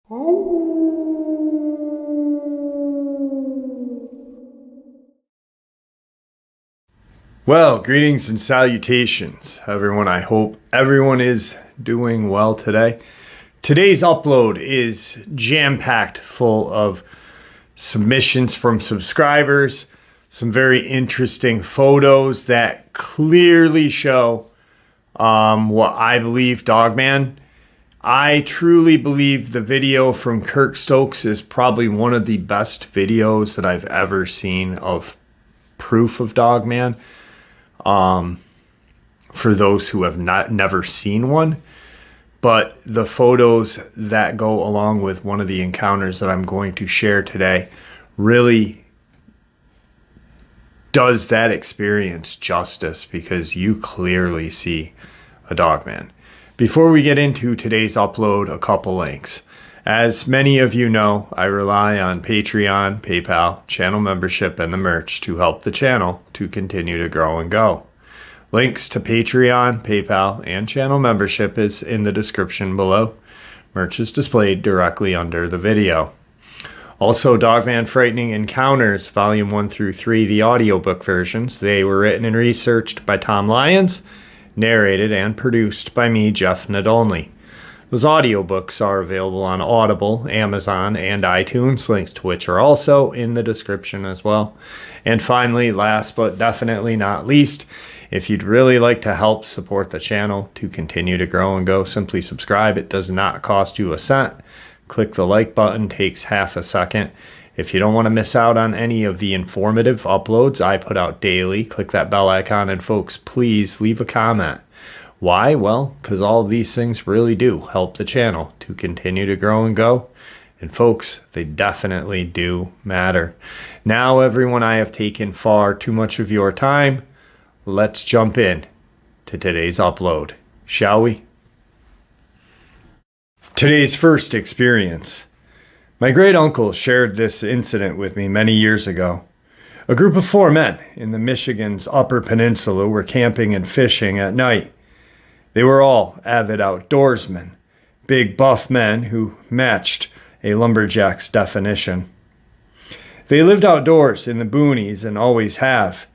Well, greetings and salutations, everyone. I hope everyone is doing well today. Today's upload is jam-packed full of submissions from subscribers, some very interesting photos that clearly show what I believe Dogman. I truly believe the video from Kirk Stokes is probably one of the best videos that I've ever seen of proof of Dogman. For those who have never seen one. But the photos that go along with one of the encounters that I'm going to share today really does that experience justice, because you clearly see a Dogman. Before we get into today's upload, a couple links. As many of you know, I rely on Patreon, PayPal, channel membership, and the merch to help the channel to continue to grow and go. Links to Patreon, PayPal, and channel membership is in the description below. Merch is displayed directly under the video. Also, Dogman Frightening Encounters, Volume 1 through 3, the audiobook versions. They were written and researched by Tom Lyons, narrated and produced by me, Jeff Nadolny. Those audiobooks are available on Audible, Amazon, and iTunes, links to which are also in the description as well. And finally, last but definitely not least, if you'd really like to help support the channel to continue to grow and go, simply subscribe. It does not cost you a cent. Click the like button, takes half a second. If you don't want to miss out on any of the informative uploads I put out daily, click that bell icon, and folks, please leave a comment. Why? Well, because all of these things really do help the channel to continue to grow and go. And folks, they definitely do matter. Now, everyone, I have taken far too much of your time. Let's jump in to today's upload, shall we? Today's first experience. My great uncle shared this incident with me many years ago. A group of 4 men in the Michigan's Upper Peninsula were camping and fishing at night. They were all avid outdoorsmen, big buff men who matched a lumberjack's definition. They lived outdoors in the boonies and always have.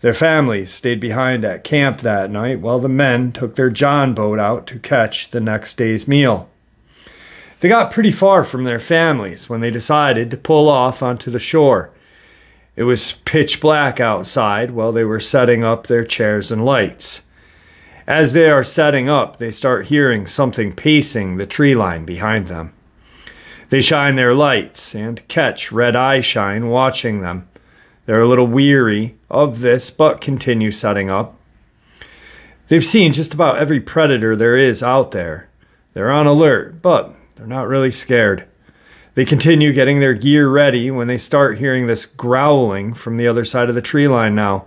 Their families stayed behind at camp that night while the men took their John boat out to catch the next day's meal. They got pretty far from their families when they decided to pull off onto the shore. It was pitch black outside while they were setting up their chairs and lights. As they are setting up, they start hearing something pacing the tree line behind them. They shine their lights and catch red eye shine watching them. They're a little weary of this, but continue setting up. They've seen just about every predator there is out there. They're on alert, but they're not really scared. They continue getting their gear ready when they start hearing this growling from the other side of the tree line now.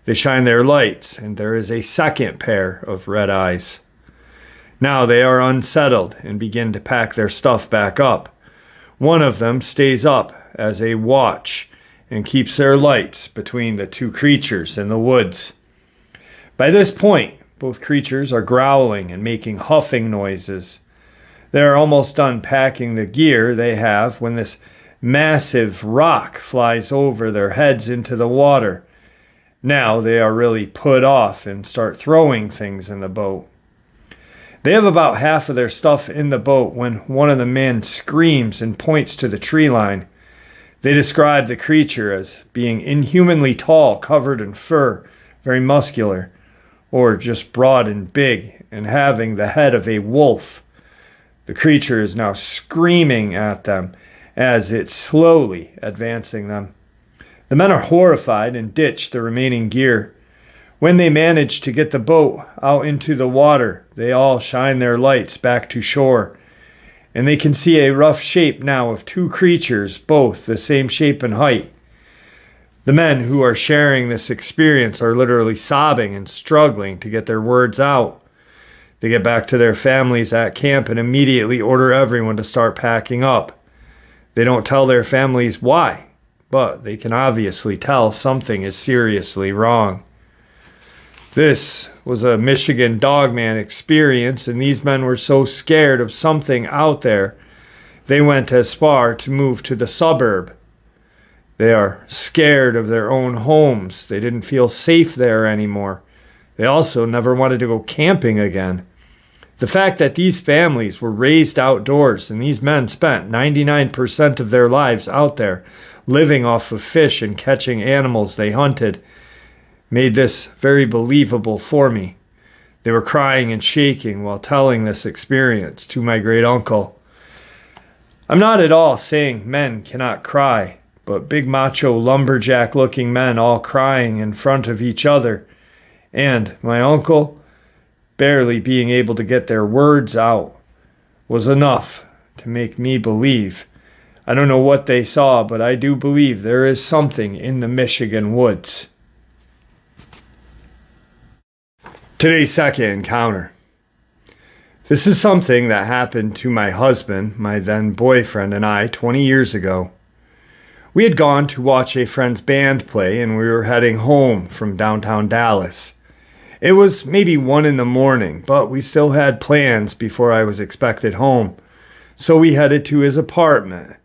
They shine their lights, and there is a second pair of red eyes. Now they are unsettled and begin to pack their stuff back up. One of them stays up as a watch and keeps their lights between the 2 creatures in the woods. By this point, both creatures are growling and making huffing noises. They are almost done packing the gear they have when this massive rock flies over their heads into the water. Now they are really put off and start throwing things in the boat. They have about half of their stuff in the boat when one of the men screams and points to the tree line. They describe the creature as being inhumanly tall, covered in fur, very muscular, or just broad and big, and having the head of a wolf. The creature is now screaming at them as it's slowly advancing them. The men are horrified and ditch the remaining gear. When they manage to get the boat out into the water, they all shine their lights back to shore, and they can see a rough shape now of 2 creatures, both the same shape and height. The men who are sharing this experience are literally sobbing and struggling to get their words out. They get back to their families at camp and immediately order everyone to start packing up. They don't tell their families why, but they can obviously tell something is seriously wrong. This was a Michigan Dogman experience, and these men were so scared of something out there, They went as far to move to the suburb. They are scared of their own homes. They didn't feel safe there anymore. They also never wanted to go camping again. The fact that these families were raised outdoors and these men spent 99% of their lives out there living off of fish and catching animals they hunted made this very believable for me. They were crying and shaking while telling this experience to my great uncle. I'm not at all saying men cannot cry, but big macho lumberjack looking men all crying in front of each other, and my uncle barely being able to get their words out, was enough to make me believe. I don't know what they saw, but I do believe there is something in the Michigan woods. Today's second encounter. This is something that happened to my husband, my then boyfriend, and I 20 years ago. We had gone to watch a friend's band play, and we were heading home from downtown Dallas. It was maybe 1 a.m, but we still had plans before I was expected home. So we headed to his apartment,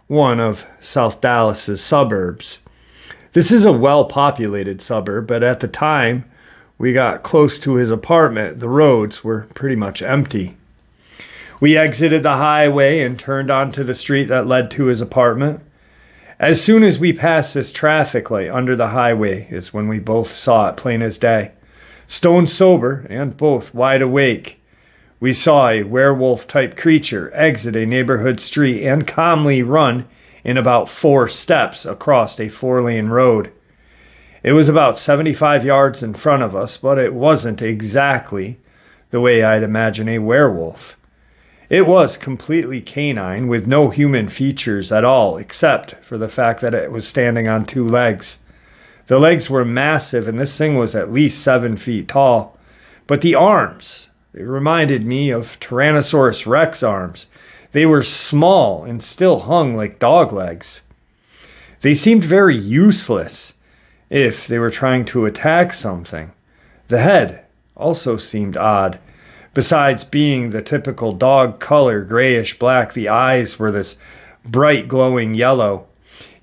one of South Dallas's suburbs. This is a well-populated suburb, but at the time we got close to his apartment, the roads were pretty much empty. We exited the highway and turned onto the street that led to his apartment. As soon as we passed this traffic light under the highway is when we both saw it plain as day. Stone sober and both wide awake, we saw a werewolf-type creature exit a neighborhood street and calmly run in about 4 steps across a 4-lane road. It was about 75 yards in front of us, but it wasn't exactly the way I'd imagine a werewolf. It was completely canine with no human features at all, except for the fact that it was standing on 2 legs. The legs were massive, and this thing was at least 7 feet tall. But the arms, they reminded me of Tyrannosaurus Rex arms. They were small and still hung like dog legs. They seemed very useless if they were trying to attack something. The head also seemed odd. Besides being the typical dog color, grayish black, the eyes were this bright glowing yellow.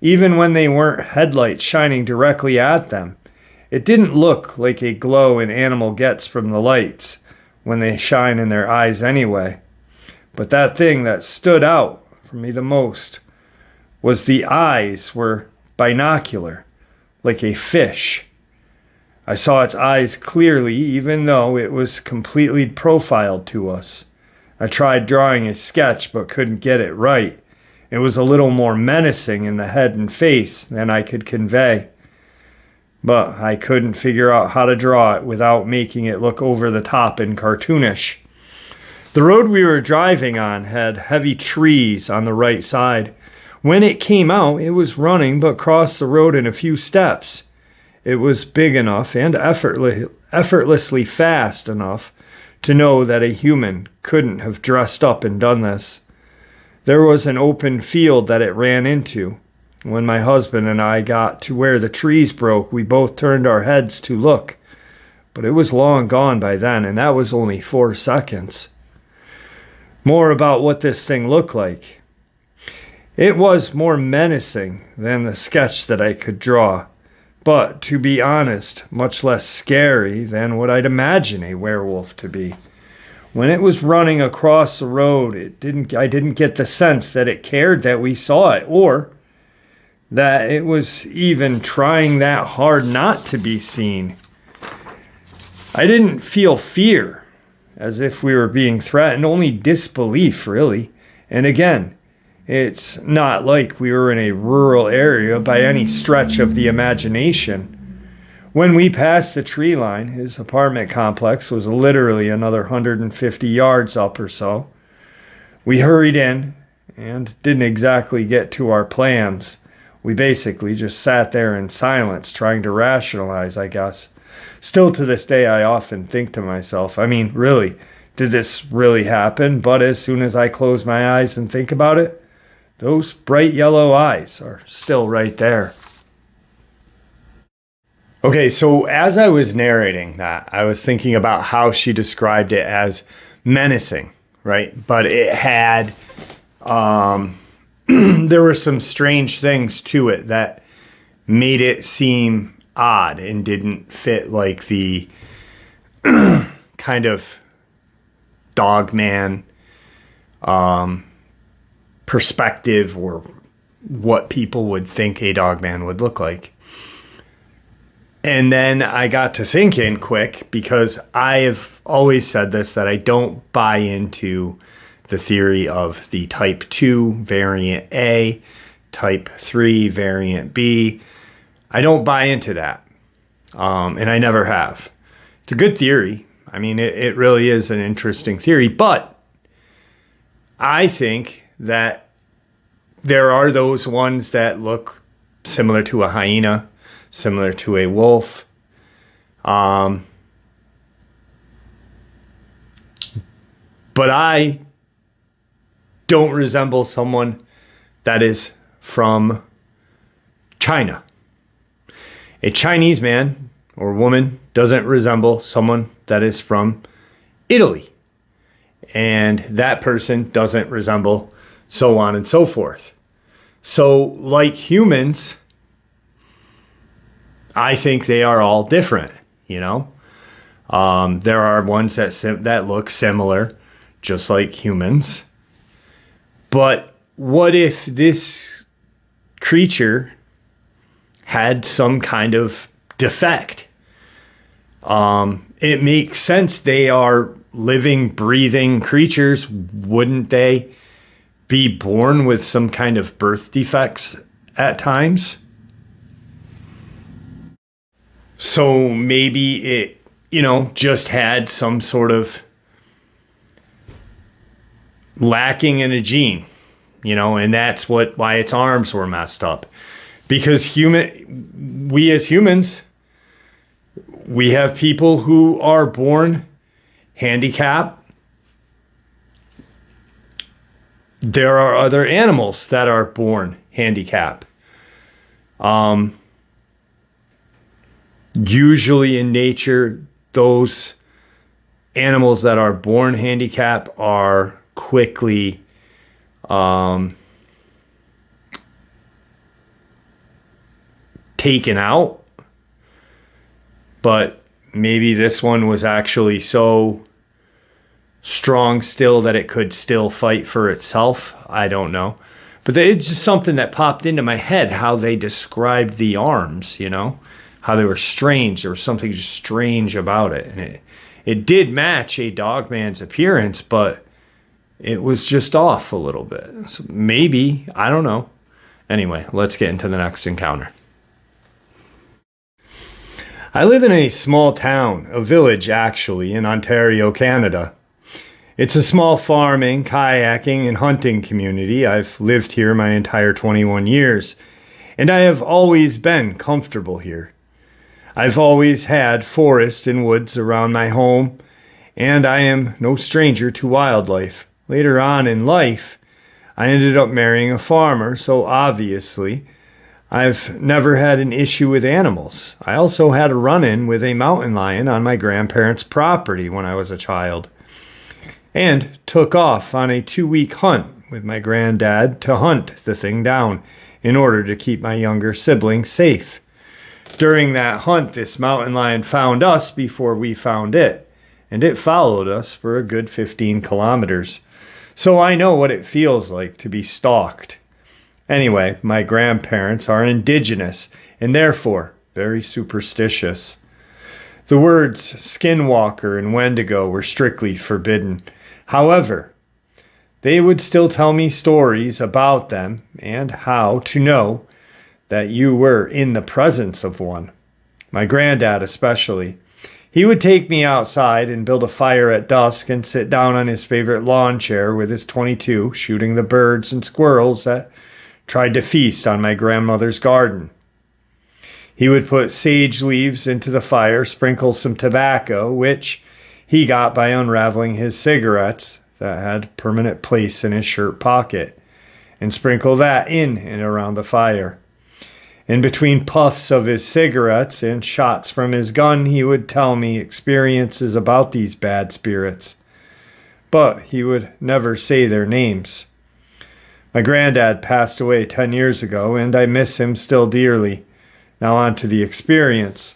Even when they weren't headlights shining directly at them, it didn't look like a glow an animal gets from the lights when they shine in their eyes anyway. But that thing that stood out for me the most was the eyes were binocular, like a fish. I saw its eyes clearly, even though it was completely profiled to us. I tried drawing a sketch but couldn't get it right. It was a little more menacing in the head and face than I could convey. But I couldn't figure out how to draw it without making it look over the top and cartoonish. The road we were driving on had heavy trees on the right side. When it came out, it was running but crossed the road in a few steps. It was big enough and effortlessly fast enough to know that a human couldn't have dressed up and done this. There was an open field that it ran into. When my husband and I got to where the trees broke, we both turned our heads to look. But it was long gone by then, and that was only 4 seconds. More about what this thing looked like. It was more menacing than the sketch that I could draw. But, to be honest, much less scary than what I'd imagine a werewolf to be. When it was running across the road, I didn't get the sense that it cared that we saw it, or that it was even trying that hard not to be seen. I didn't feel fear, as if we were being threatened, only disbelief, really. And again, it's not like we were in a rural area by any stretch of the imagination. When we passed the tree line, his apartment complex was literally another 150 yards up or so. We hurried in and didn't exactly get to our plans. We basically just sat there in silence, trying to rationalize, I guess. Still to this day, I often think to myself, I mean, really, did this really happen? But as soon as I close my eyes and think about it, those bright yellow eyes are still right there. Okay, so as I was narrating that, I was thinking about how she described it as menacing, right? But it had There were some strange things to it that made it seem odd and didn't fit like the kind of Dogman perspective or what people would think a Dogman would look like. And then I got to thinking quick, because I have always said this, that I don't buy into the theory of the type 2 variant A, type 3 variant B. I don't buy into that. And I never have. It's a good theory. I mean, it really is an interesting theory, but I think that there are those ones that look similar to a hyena, similar to a wolf. But I don't resemble someone that is from China. A Chinese man or woman doesn't resemble someone that is from Italy. And that person doesn't resemble so on and so forth. So, like humans, I think they are all different, you know? There are ones that look similar, just like humans. But what if this creature had some kind of defect? It makes sense. They are living, breathing creatures. Wouldn't they be born with some kind of birth defects at times? So maybe it, just had some sort of lacking in a gene, and that's why its arms were messed up. Because we as humans, we have people who are born handicapped. There are other animals that are born handicapped. Usually in nature, those animals that are born handicapped are quickly taken out. But maybe this one was actually so strong still that it could still fight for itself. I don't know. But it's just something that popped into my head, how they described the arms, how they were strange. There was something just strange about it. And it did match a Dogman's appearance, but it was just off a little bit. So maybe, I don't know. Anyway, let's get into the next encounter. I live in a small town, a village actually, in Ontario, Canada. It's a small farming, kayaking, and hunting community. I've lived here my entire 21 years, and I have always been comfortable here. I've always had forests and woods around my home, and I am no stranger to wildlife. Later on in life, I ended up marrying a farmer, so obviously, I've never had an issue with animals. I also had a run-in with a mountain lion on my grandparents' property when I was a child, and took off on a 2-week hunt with my granddad to hunt the thing down in order to keep my younger siblings safe. During that hunt, this mountain lion found us before we found it, and it followed us for a good 15 kilometers. So I know what it feels like to be stalked. Anyway, my grandparents are indigenous and therefore very superstitious. The words skinwalker and wendigo were strictly forbidden. However, they would still tell me stories about them and how to know that you were in the presence of one. My granddad especially. He would take me outside and build a fire at dusk and sit down on his favorite lawn chair with his .22, shooting the birds and squirrels that tried to feast on my grandmother's garden. He would put sage leaves into the fire, sprinkle some tobacco, which he got by unraveling his cigarettes that had permanent place in his shirt pocket, and sprinkle that in and around the fire. In between puffs of his cigarettes and shots from his gun, he would tell me experiences about these bad spirits, but he would never say their names. My granddad passed away 10 years ago, and I miss him still dearly. Now on to the experience.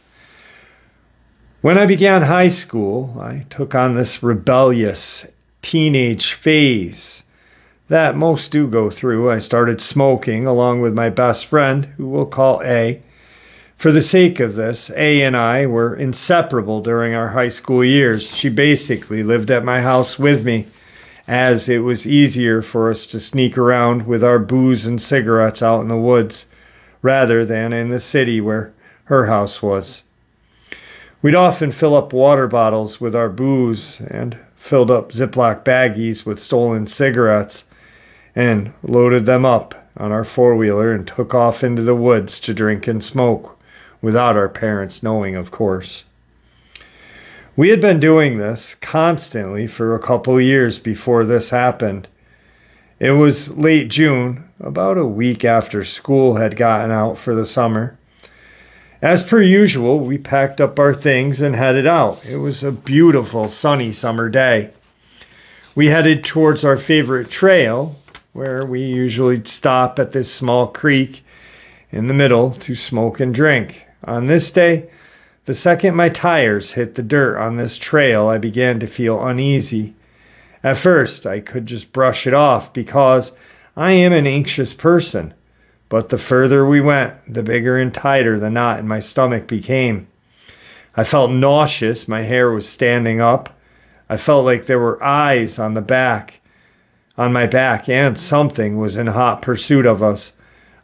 When I began high school, I took on this rebellious teenage phase that most do go through. I started smoking along with my best friend, who we'll call A. For the sake of this, A and I were inseparable during our high school years. She basically lived at my house with me, as it was easier for us to sneak around with our booze and cigarettes out in the woods, rather than in the city where her house was. We'd often fill up water bottles with our booze and filled up Ziploc baggies with stolen cigarettes and loaded them up on our four-wheeler and took off into the woods to drink and smoke, without our parents knowing, of course. We had been doing this constantly for a couple years before this happened. It was late June, about a week after school had gotten out for the summer. As per usual, we packed up our things and headed out. It was a beautiful, sunny summer day. We headed towards our favorite trail, where we usually stop at this small creek in the middle to smoke and drink. On this day, the second my tires hit the dirt on this trail, I began to feel uneasy. At first, I could just brush it off because I am an anxious person. But the further we went, the bigger and tighter the knot in my stomach became. I felt nauseous. My hair was standing up. I felt like there were eyes on my back, and something was in hot pursuit of us.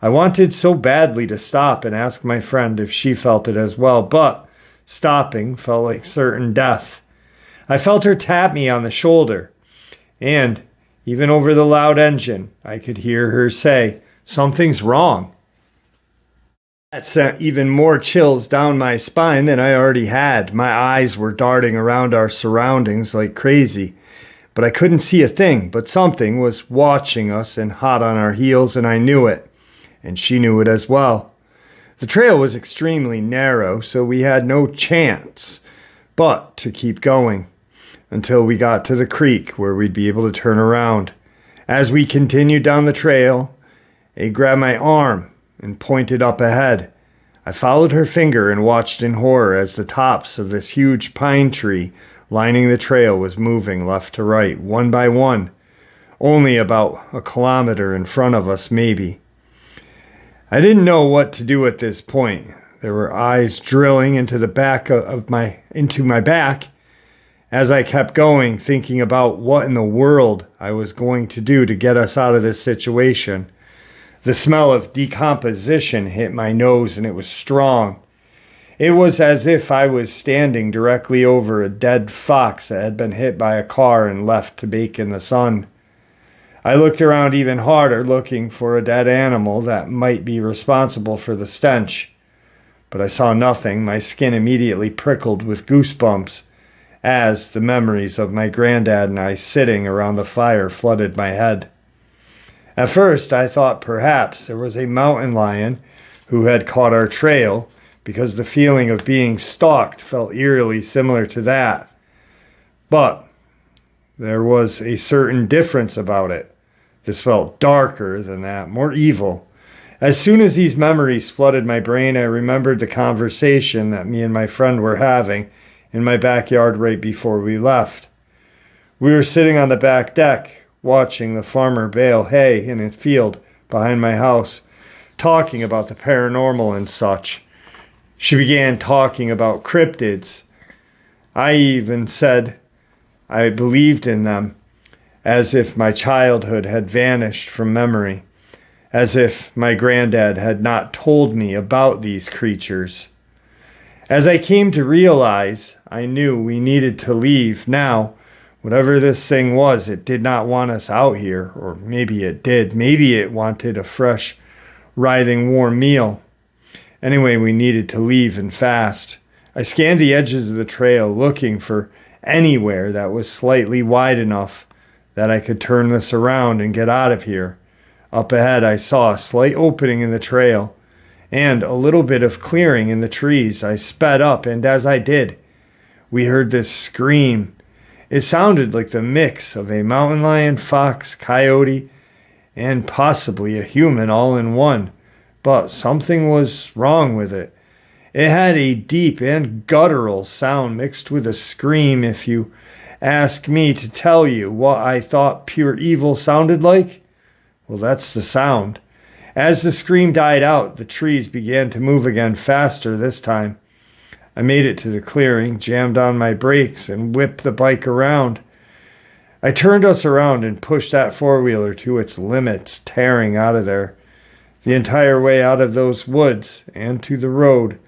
I wanted so badly to stop and ask my friend if she felt it as well, but stopping felt like certain death. I felt her tap me on the shoulder, and even over the loud engine, I could hear her say, "Something's wrong." That sent even more chills down my spine than I already had. My eyes were darting around our surroundings like crazy, but I couldn't see a thing. But something was watching us and hot on our heels, and I knew it, and she knew it as well. The trail was extremely narrow, so we had no chance but to keep going until we got to the creek where we'd be able to turn around. As we continued down the trail, A grabbed my arm and pointed up ahead. I followed her finger and watched in horror as the tops of this huge pine tree lining the trail was moving left to right, one by one, only about a kilometer in front of us maybe. I didn't know what to do at this point. There were eyes drilling into the back into my back as I kept going, thinking about what in the world I was going to do to get us out of this situation. The smell of decomposition hit my nose, and it was strong. It was as if I was standing directly over a dead fox that had been hit by a car and left to bake in the sun. I looked around even harder, looking for a dead animal that might be responsible for the stench. But I saw nothing. My skin immediately prickled with goosebumps as the memories of my granddad and I sitting around the fire flooded my head. At first, I thought perhaps there was a mountain lion who had caught our trail, because the feeling of being stalked felt eerily similar to that. But there was a certain difference about it. This felt darker than that, more evil. As soon as these memories flooded my brain, I remembered the conversation that me and my friend were having in my backyard right before we left. We were sitting on the back deck, watching the farmer bale hay in a field behind my house, talking about the paranormal and such. She began talking about cryptids. I even said I believed in them, as if my childhood had vanished from memory, as if my granddad had not told me about these creatures. As I came to realize, I knew we needed to leave now. Whatever this thing was, it did not want us out here, or maybe it did. Maybe it wanted a fresh, writhing, warm meal. Anyway, we needed to leave and fast. I scanned the edges of the trail, looking for anywhere that was slightly wide enough that I could turn this around and get out of here. Up ahead, I saw a slight opening in the trail and a little bit of clearing in the trees. I sped up, and as I did, we heard this scream. It sounded like the mix of a mountain lion, fox, coyote, and possibly a human all in one, but something was wrong with it. It had a deep and guttural sound mixed with a scream. If you ask me to tell you what I thought pure evil sounded like, well, that's the sound. As the scream died out, the trees began to move again, faster this time. I made it to the clearing, jammed on my brakes, and whipped the bike around. I turned us around and pushed that four-wheeler to its limits, tearing out of there. The entire way out of those woods and to the road.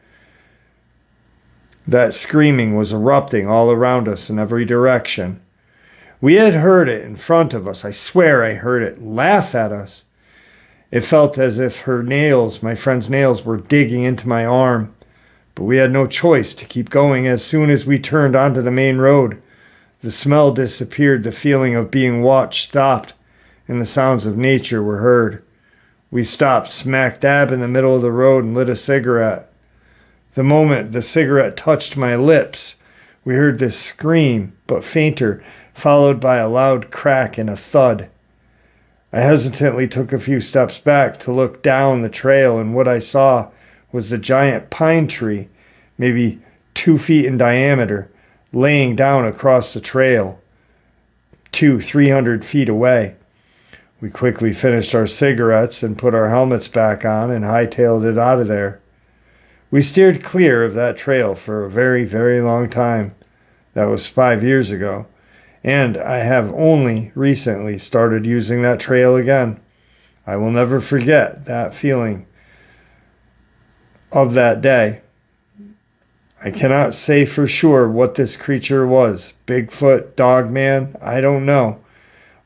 That screaming was erupting all around us in every direction. We had heard it in front of us. I swear I heard it laugh at us. It felt as if her nails, my friend's nails, were digging into my arm. But we had no choice to keep going. As soon as we turned onto the main road, the smell disappeared, the feeling of being watched stopped, and the sounds of nature were heard. We stopped smack dab in the middle of the road and lit a cigarette. The moment the cigarette touched my lips, we heard this scream, but fainter, followed by a loud crack and a thud. I hesitantly took a few steps back to look down the trail, and what I saw was a giant pine tree, maybe 2 feet in diameter, laying down across the trail, 300 feet away. We quickly finished our cigarettes and put our helmets back on and hightailed it out of there. We steered clear of that trail for a very, very long time. That was 5 years ago. And I have only recently started using that trail again. I will never forget that feeling of that day. I cannot say for sure what this creature was. Bigfoot, Dogman, I don't know.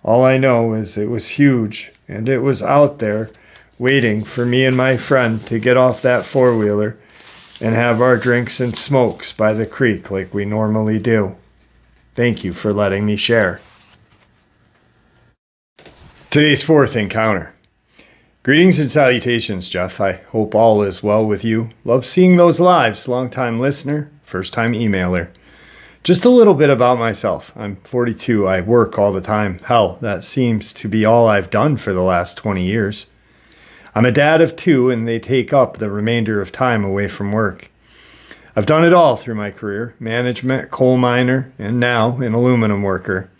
All I know is it was huge, and it was out there waiting for me and my friend to get off that four-wheeler and have our drinks and smokes by the creek like we normally do. Thank you for letting me share. Today's fourth encounter. Greetings and salutations, Jeff. I hope all is well with you. Love seeing those lives. Long-time listener, first-time emailer. Just a little bit about myself. I'm 42. I work all the time. Hell, that seems to be all I've done for the last 20 years. I'm a dad of 2, and they take up the remainder of time away from work. I've done it all through my career: management, coal miner, and now an aluminum worker.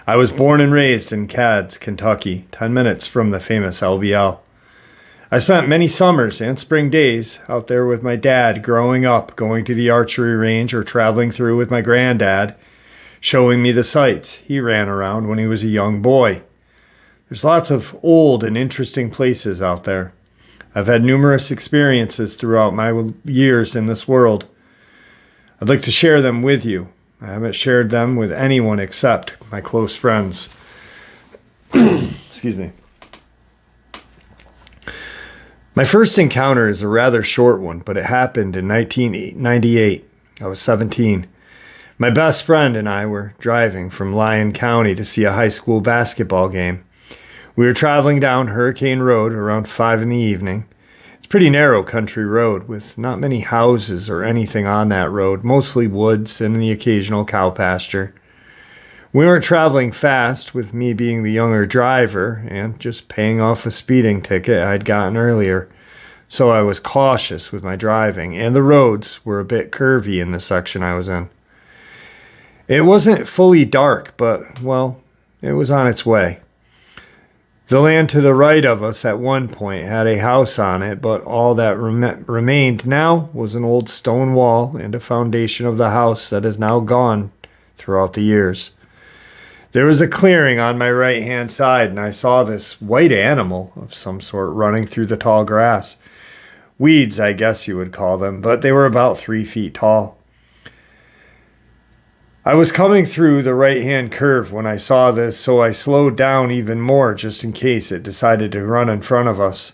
I was born and raised in Cads, Kentucky, 10 minutes from the famous LBL. I spent many summers and spring days out there with my dad growing up, going to the archery range or traveling through with my granddad, showing me the sights he ran around when he was a young boy. There's lots of old and interesting places out there. I've had numerous experiences throughout my years in this world. I'd like to share them with you. I haven't shared them with anyone except my close friends. Excuse me. My first encounter is a rather short one, but it happened in 1998. I was 17. My best friend and I were driving from Lyon County to see a high school basketball game. We were traveling down Hurricane Road around 5 in the evening. It's a pretty narrow country road with not many houses or anything on that road, mostly woods and the occasional cow pasture. We weren't traveling fast, with me being the younger driver and just paying off a speeding ticket I'd gotten earlier. So I was cautious with my driving, and the roads were a bit curvy in the section I was in. It wasn't fully dark, but, well, it was on its way. The land to the right of us at one point had a house on it, but all that remained now was an old stone wall and a foundation of the house that is now gone throughout the years. There was a clearing on my right-hand side, and I saw this white animal of some sort running through the tall grass. Weeds, I guess you would call them, but they were about 3 feet tall. I was coming through the right-hand curve when I saw this, so I slowed down even more just in case it decided to run in front of us.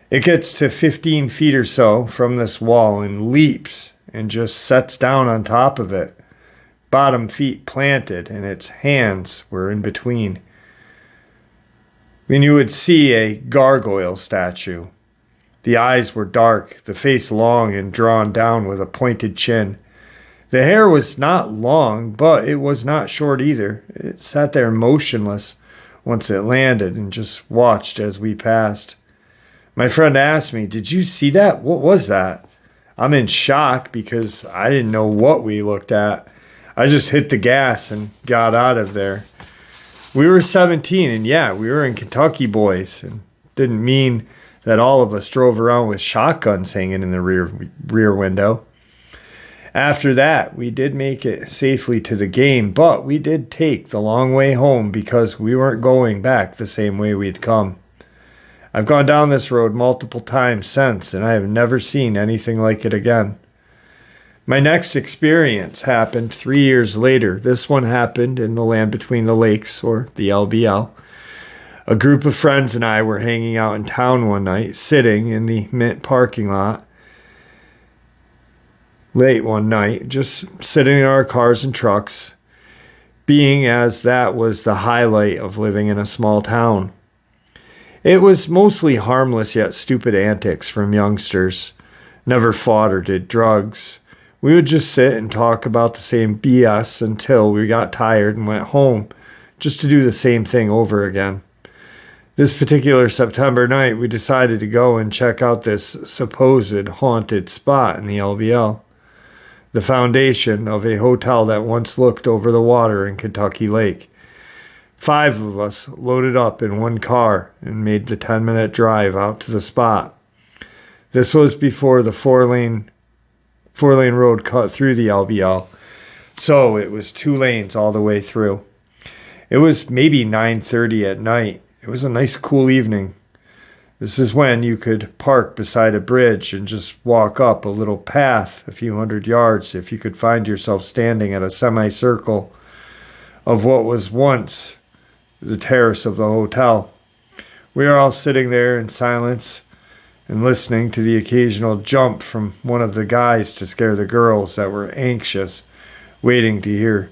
It gets to 15 feet or so from this wall and leaps and just sets down on top of it, bottom feet planted, and its hands were in between. Then you would see a gargoyle statue. The eyes were dark, the face long and drawn down with a pointed chin. The hair was not long, but it was not short either. It sat there motionless, once it landed and just watched as we passed. My friend asked me, "Did you see that? What was that?" I'm in shock because I didn't know what we looked at. I just hit the gas and got out of there. We were 17, and yeah, we were in Kentucky, boys, and didn't mean that all of us drove around with shotguns hanging in the rear window. After that, we did make it safely to the game, but we did take the long way home because we weren't going back the same way we'd come. I've gone down this road multiple times since, and I have never seen anything like it again. My next experience happened 3 years later. This one happened in the Land Between the Lakes, or the LBL. A group of friends and I were hanging out in town one night, sitting in the Mint parking lot. Late one night, just sitting in our cars and trucks, being as that was the highlight of living in a small town. It was mostly harmless yet stupid antics from youngsters. Never fought or did drugs. We would just sit and talk about the same BS until we got tired and went home, just to do the same thing over again. This particular September night, we decided to go and check out this supposed haunted spot in the LBL. The foundation of a hotel that once looked over the water in Kentucky Lake. 5 of us loaded up in one car and made the 10-minute drive out to the spot. This was before the four-lane road cut through the LBL, so it was 2 lanes all the way through. It was maybe 9:30 at night. It was a nice cool evening. This is when you could park beside a bridge and just walk up a little path a few hundred yards if you could find yourself standing at a semicircle of what was once the terrace of the hotel. We are all sitting there in silence and listening to the occasional jump from one of the guys to scare the girls that were anxious, waiting to hear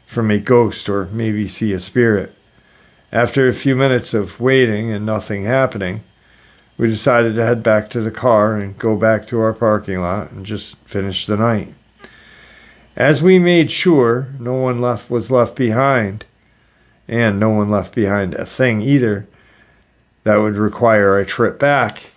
from a ghost or maybe see a spirit. After a few minutes of waiting and nothing happening, we decided to head back to the car and go back to our parking lot and just finish the night. As we made sure no one was left behind, and no one left behind a thing either that would require a trip back,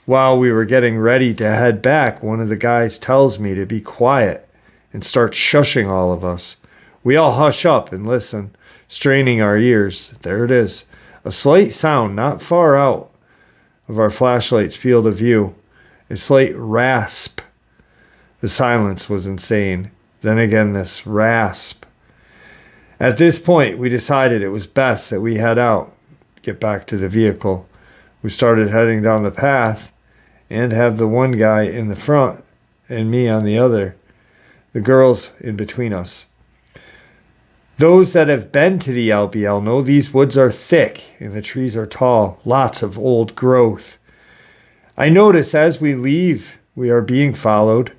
while we were getting ready to head back, one of the guys tells me to be quiet and starts shushing all of us. We all hush up and listen, straining our ears. There it is, a slight sound not far out of our flashlight's field of view, a slight rasp. The silence was insane. Then again, this rasp. At this point, we decided it was best that we head out, get back to the vehicle. We started heading down the path and have the one guy in the front and me on the other, the girls in between us. Those that have been to the LBL know these woods are thick and the trees are tall, lots of old growth. I notice as we leave, we are being followed,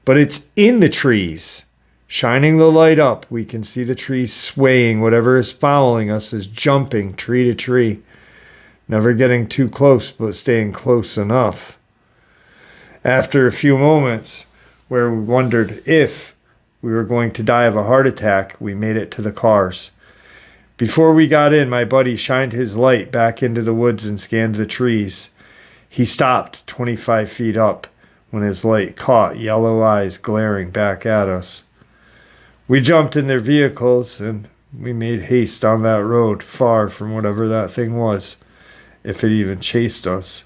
but it's in the trees. Shining the light up, we can see the trees swaying. Whatever is following us is jumping tree to tree, never getting too close, but staying close enough. After a few moments where we wondered if we were going to die of a heart attack, we made it to the cars. Before we got in, my buddy shined his light back into the woods and scanned the trees. He stopped 25 feet up when his light caught yellow eyes glaring back at us. We jumped in their vehicles and we made haste on that road, far from whatever that thing was, if it even chased us.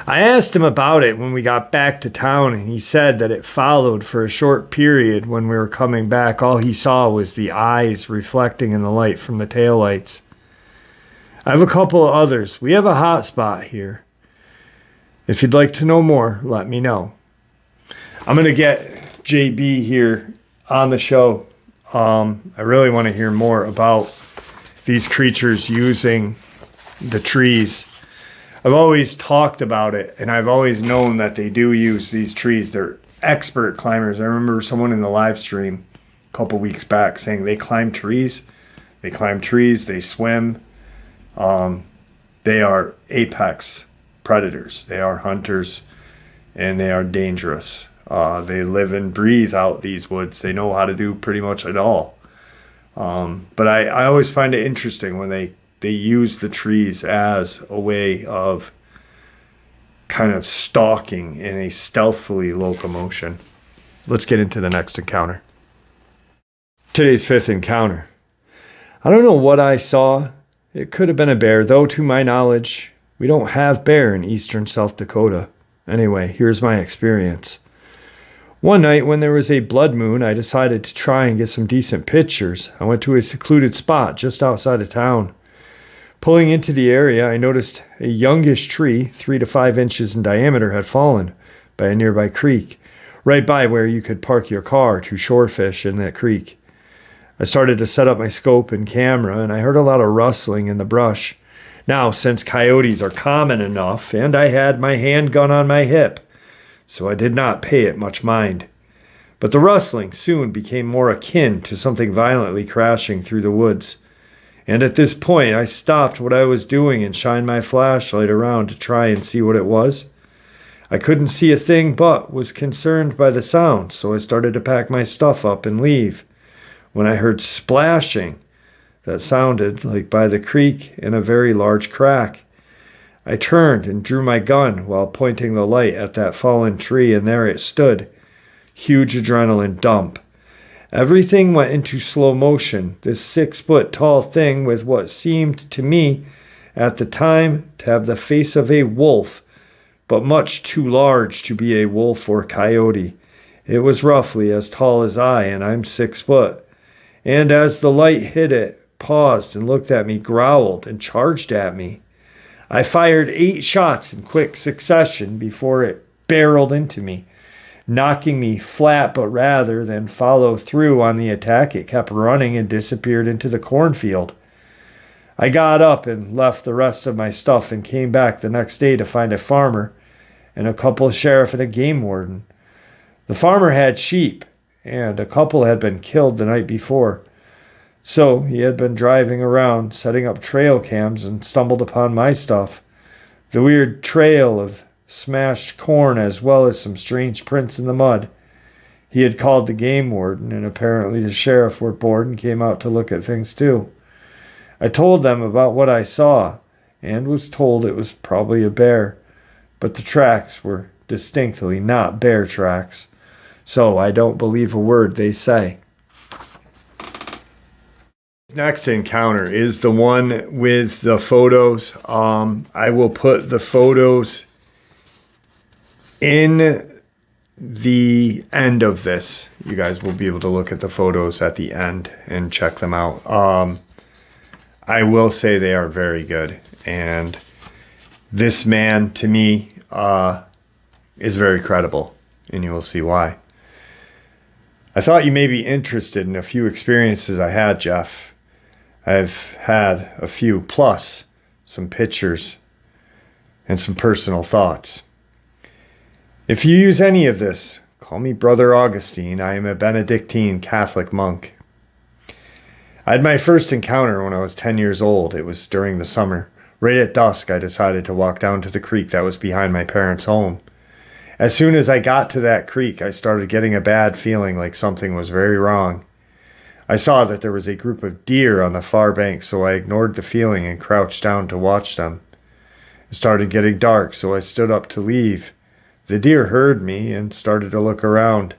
I asked him about it when we got back to town, and he said that it followed for a short period. When we were coming back, all he saw was the eyes reflecting in the light from the taillights. I have a couple of others. We have a hot spot here. If you'd like to know more, let me know. I'm going to get JB here on the show. I really want to hear more about these creatures using the trees. I've always talked about it, and I've always known that they do use these trees. They're expert climbers. I remember someone in the live stream a couple weeks back saying they climb trees. They climb trees. They swim. They are apex predators. They are hunters, and they are dangerous. They live and breathe out these woods. They know how to do pretty much it all. But I always find it interesting when they use the trees as a way of kind of stalking in a stealthily locomotion. Let's get into the next encounter. Today's fifth encounter. I don't know what I saw. It could have been a bear, though to my knowledge, we don't have bear in eastern South Dakota. Anyway, here's my experience. One night when there was a blood moon, I decided to try and get some decent pictures. I went to a secluded spot just outside of town. Pulling into the area, I noticed a youngish tree, 3 to 5 inches in diameter, had fallen by a nearby creek, right by where you could park your car to shore fish in that creek. I started to set up my scope and camera, and I heard a lot of rustling in the brush. Now, since coyotes are common enough, and I had my handgun on my hip, so I did not pay it much mind. But the rustling soon became more akin to something violently crashing through the woods. And at this point, I stopped what I was doing and shined my flashlight around to try and see what it was. I couldn't see a thing but was concerned by the sound, so I started to pack my stuff up and leave, when I heard splashing that sounded like by the creek in a very large crack. I turned and drew my gun while pointing the light at that fallen tree, and there it stood. Huge adrenaline dump. Everything went into slow motion. This 6-foot tall thing with what seemed to me at the time to have the face of a wolf, but much too large to be a wolf or coyote. It was roughly as tall as I, and I'm 6 foot. And as the light hit it, paused and looked at me, growled, and charged at me. I fired 8 shots in quick succession before it barreled into me, knocking me flat, but rather than follow through on the attack, it kept running and disappeared into the cornfield. I got up and left the rest of my stuff and came back the next day to find a farmer and a couple of sheriff and a game warden. The farmer had sheep, and a couple had been killed the night before. So he had been driving around, setting up trail cams, and stumbled upon my stuff. The weird trail of smashed corn as well as some strange prints in the mud. He had called the game warden, and apparently the sheriff were bored and came out to look at things too. I told them about what I saw, and was told it was probably a bear, but the tracks were distinctly not bear tracks, so I don't believe a word they say. Next encounter is the one with the photos. I will put the photos in the end of this. You guys will be able to look at the photos at the end and check them out. I will say they are very good. And this man, to me, is very credible. And you will see why. I thought you may be interested in a few experiences I had, Jeff. I've had a few, plus some pictures and some personal thoughts. If you use any of this, call me Brother Augustine. I am a Benedictine Catholic monk. I had my first encounter when I was 10 years old. It was during the summer. Right at dusk, I decided to walk down to the creek that was behind my parents' home. As soon as I got to that creek, I started getting a bad feeling like something was very wrong. I saw that there was a group of deer on the far bank, so I ignored the feeling and crouched down to watch them. It started getting dark, so I stood up to leave. The deer heard me and started to look around.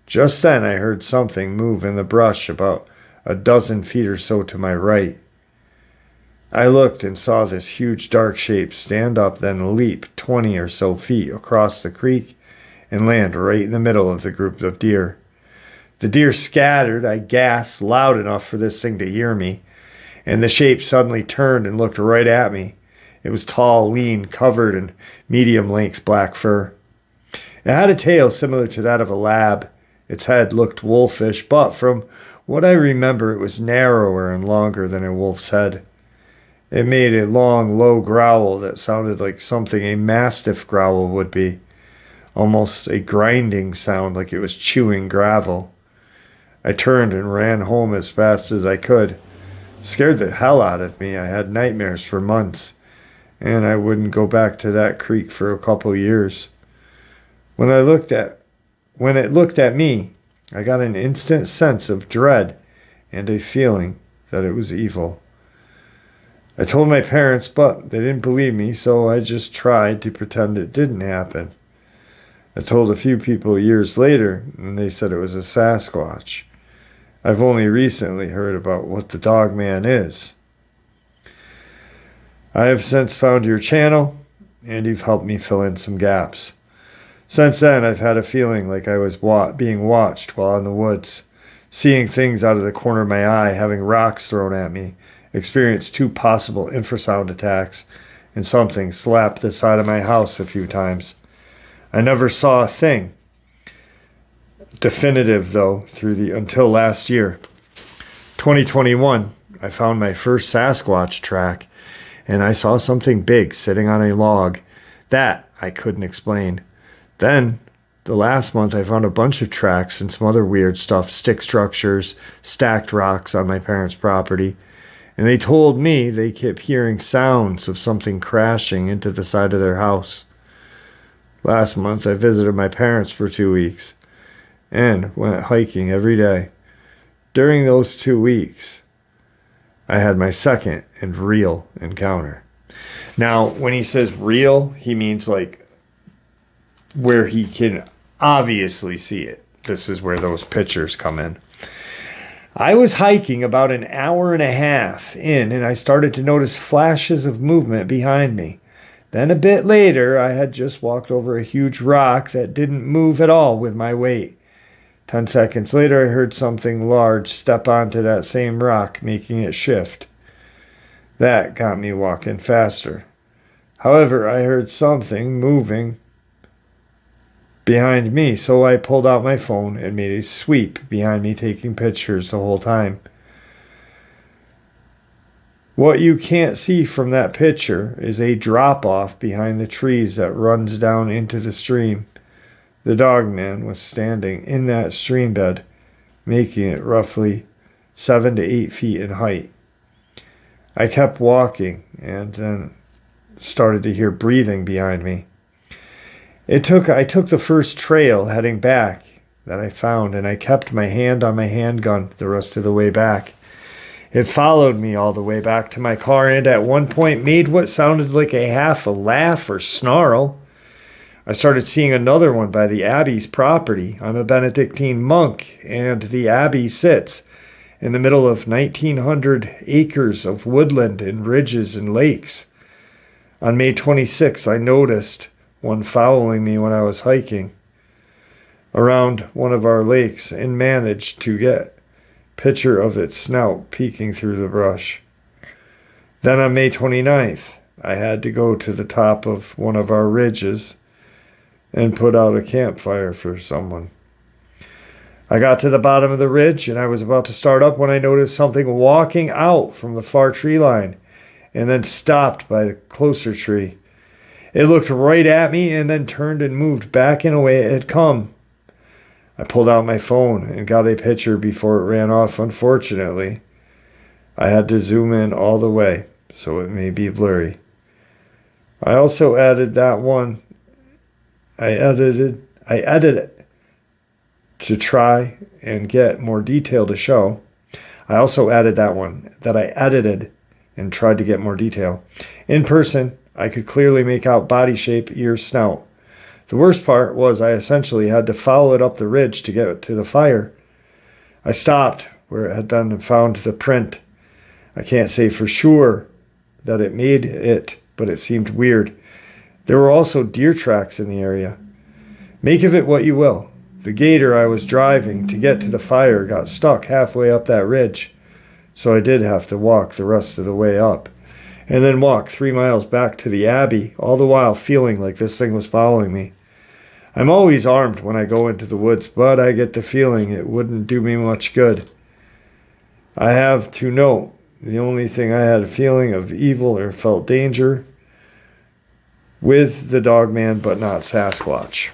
Just then I heard something move in the brush about a dozen feet or so to my right. I looked and saw this huge dark shape stand up, then leap 20 or so feet across the creek and land right in the middle of the group of deer. The deer scattered. I gasped loud enough for this thing to hear me, and the shape suddenly turned and looked right at me. It was tall, lean, covered in medium-length black fur. It had a tail similar to that of a lab. Its head looked wolfish, but from what I remember, it was narrower and longer than a wolf's head. It made a long, low growl that sounded like something a mastiff growl would be, almost a grinding sound like it was chewing gravel. I turned and ran home as fast as I could. It scared the hell out of me. I had nightmares for months, and I wouldn't go back to that creek for a couple years. When it looked at me, I got an instant sense of dread and a feeling that it was evil. I told my parents, but they didn't believe me, so I just tried to pretend it didn't happen. I told a few people years later, and they said it was a Sasquatch. I've only recently heard about what the Dogman is. I have since found your channel, and you've helped me fill in some gaps. Since then, I've had a feeling like I was being watched while in the woods, seeing things out of the corner of my eye, having rocks thrown at me, experienced 2 possible infrasound attacks, and something slapped the side of my house a few times. I never saw a thing. Definitive, though, until last year. 2021, I found my first Sasquatch track, and I saw something big sitting on a log. That I couldn't explain. Then, the last month, I found a bunch of tracks and some other weird stuff, stick structures, stacked rocks on my parents' property. And they told me they kept hearing sounds of something crashing into the side of their house. Last month, I visited my parents for 2 weeks and went hiking every day. During those 2 weeks, I had my second and real encounter. Now, when he says real, he means like where he can obviously see it. This is where those pictures come in. I was hiking about an hour and a half in, and I started to notice flashes of movement behind me. Then a bit later, I had just walked over a huge rock that didn't move at all with my weight. 10 seconds later, I heard something large step onto that same rock, making it shift. That got me walking faster. However, I heard something moving behind me, so I pulled out my phone and made a sweep behind me, taking pictures the whole time. What you can't see from that picture is a drop-off behind the trees that runs down into the stream. The Dogman was standing in that stream bed, making it roughly 7 to 8 feet in height. I kept walking and then started to hear breathing behind me. I took the first trail heading back that I found, and I kept my hand on my handgun the rest of the way back. It followed me all the way back to my car, and at one point made what sounded like a half a laugh or snarl. I started seeing another one by the Abbey's property. I'm a Benedictine monk, and the Abbey sits in the middle of 1,900 acres of woodland and ridges and lakes. On May 26th, I noticed one following me when I was hiking around one of our lakes and managed to get a picture of its snout peeking through the brush. Then on May 29th, I had to go to the top of one of our ridges and put out a campfire for someone. I got to the bottom of the ridge and I was about to start up when I noticed something walking out from the far tree line and then stopped by the closer tree. It looked right at me and then turned and moved back in a way it had come. I pulled out my phone and got a picture before it ran off. Unfortunately, I had to zoom in all the way, so it may be blurry. I also added that one. I edited it to try and get more detail to show. I also added that one that I edited and tried to get more detail. In person, I could clearly make out body shape, ears, snout. The worst part was I essentially had to follow it up the ridge to get to the fire. I stopped where it had been and found the print. I can't say for sure that it made it, but it seemed weird. There were also deer tracks in the area. Make of it what you will. The gator I was driving to get to the fire got stuck halfway up that ridge, so I did have to walk the rest of the way up, and then walk 3 miles back to the Abbey, all the while feeling like this thing was following me. I'm always armed when I go into the woods, but I get the feeling it wouldn't do me much good. I have to note, the only thing I had a feeling of evil or felt danger with the Dogman, but not Sasquatch.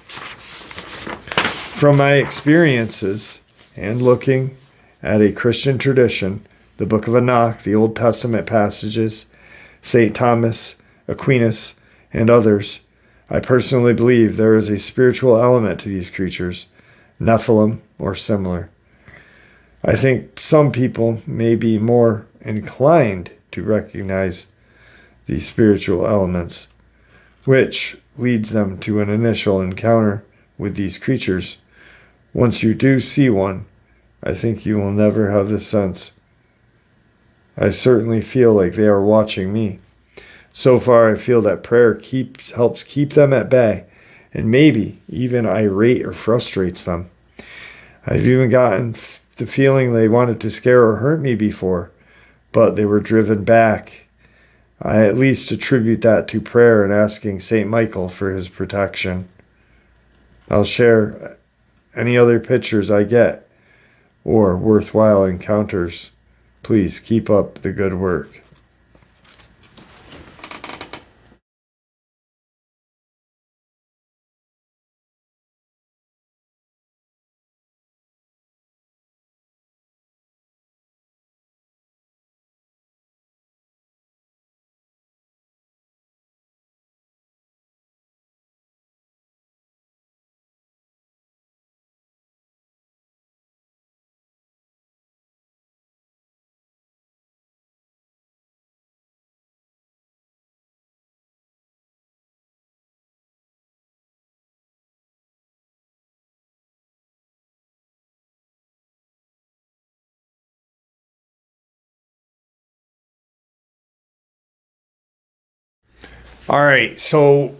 From my experiences and looking at a Christian tradition, the Book of Enoch, the Old Testament passages, St. Thomas Aquinas, and others, I personally believe there is a spiritual element to these creatures, Nephilim or similar. I think some people may be more inclined to recognize these spiritual elements, which leads them to an initial encounter with these creatures. Once you do see one, I think you will never have the sense. I certainly feel like they are watching me. So far, I feel that prayer helps keep them at bay, and maybe even irate or frustrates them. I've even gotten the feeling they wanted to scare or hurt me before, but they were driven back. I at least attribute that to prayer and asking St. Michael for his protection. I'll share any other pictures I get or worthwhile encounters. Please keep up the good work. All right, so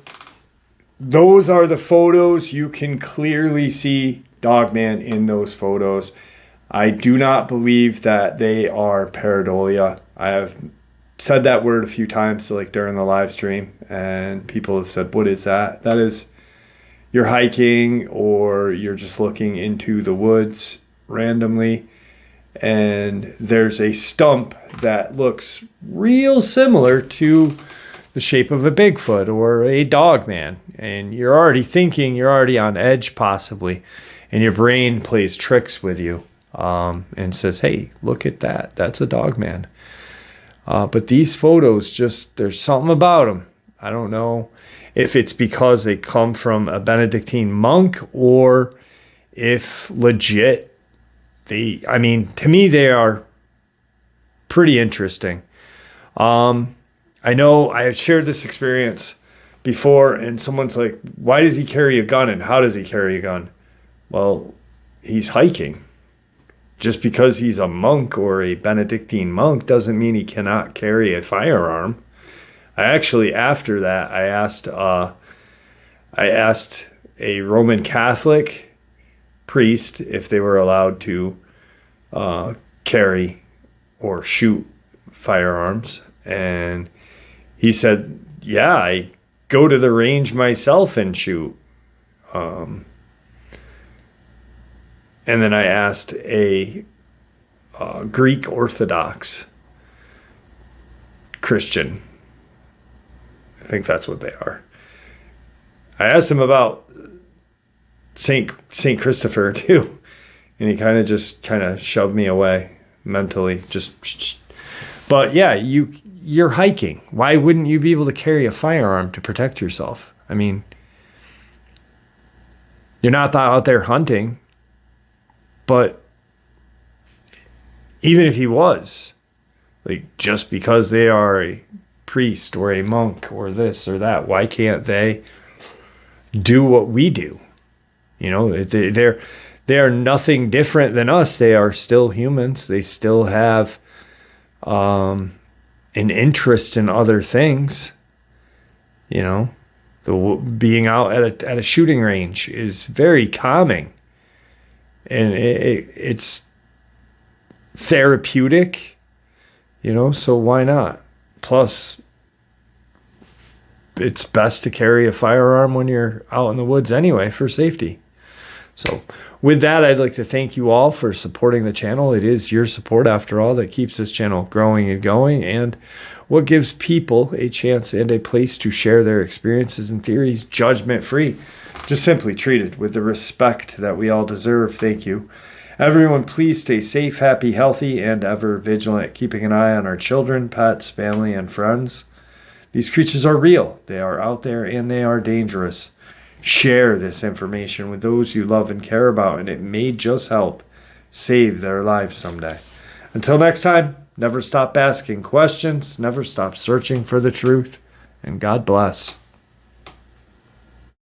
those are the photos. You can clearly see Dogman in those photos. I do not believe that they are pareidolia. I have said that word a few times, like during the live stream, and people have said, "What is that?" That is, you're hiking or you're just looking into the woods randomly, and there's a stump that looks real similar to the shape of a Bigfoot or a Dogman, and you're already thinking, you're already on edge possibly, and your brain plays tricks with you and says, "Hey, look at that, that's a Dogman." But these photos, just, there's something about them. I don't know if it's because they come from a Benedictine monk or if legit to me they are pretty interesting. I know I have shared this experience before, and someone's like, "Why does he carry a gun, and how does he carry a gun?" Well, he's hiking. Just because he's a monk or a Benedictine monk doesn't mean he cannot carry a firearm. I actually, after that, I asked a Roman Catholic priest if they were allowed to carry or shoot firearms, and he said, "Yeah, I go to the range myself and shoot." And then I asked a Greek Orthodox Christian, I think that's what they are. I asked him about Saint Christopher too, and he kind of shoved me away mentally. But yeah, you're hiking. Why wouldn't you be able to carry a firearm to protect yourself? I mean, you're not out there hunting. But even if he was, like, just because they are a priest or a monk or this or that, why can't they do what we do? You know, they are nothing different than us. They are still humans. They still have an interest in other things. You know, being out at a shooting range is very calming. And it's therapeutic, you know, so why not? Plus, it's best to carry a firearm when you're out in the woods anyway for safety. So with that, I'd like to thank you all for supporting the channel. It is your support, after all, that keeps this channel growing and going, and what gives people a chance and a place to share their experiences and theories judgment-free. Just simply treated with the respect that we all deserve. Thank you. Everyone, please stay safe, happy, healthy, and ever vigilant, keeping an eye on our children, pets, family, and friends. These creatures are real. They are out there, and they are dangerous. Share this information with those you love and care about, and it may just help save their lives someday. Until next time, never stop asking questions, never stop searching for the truth, and God bless.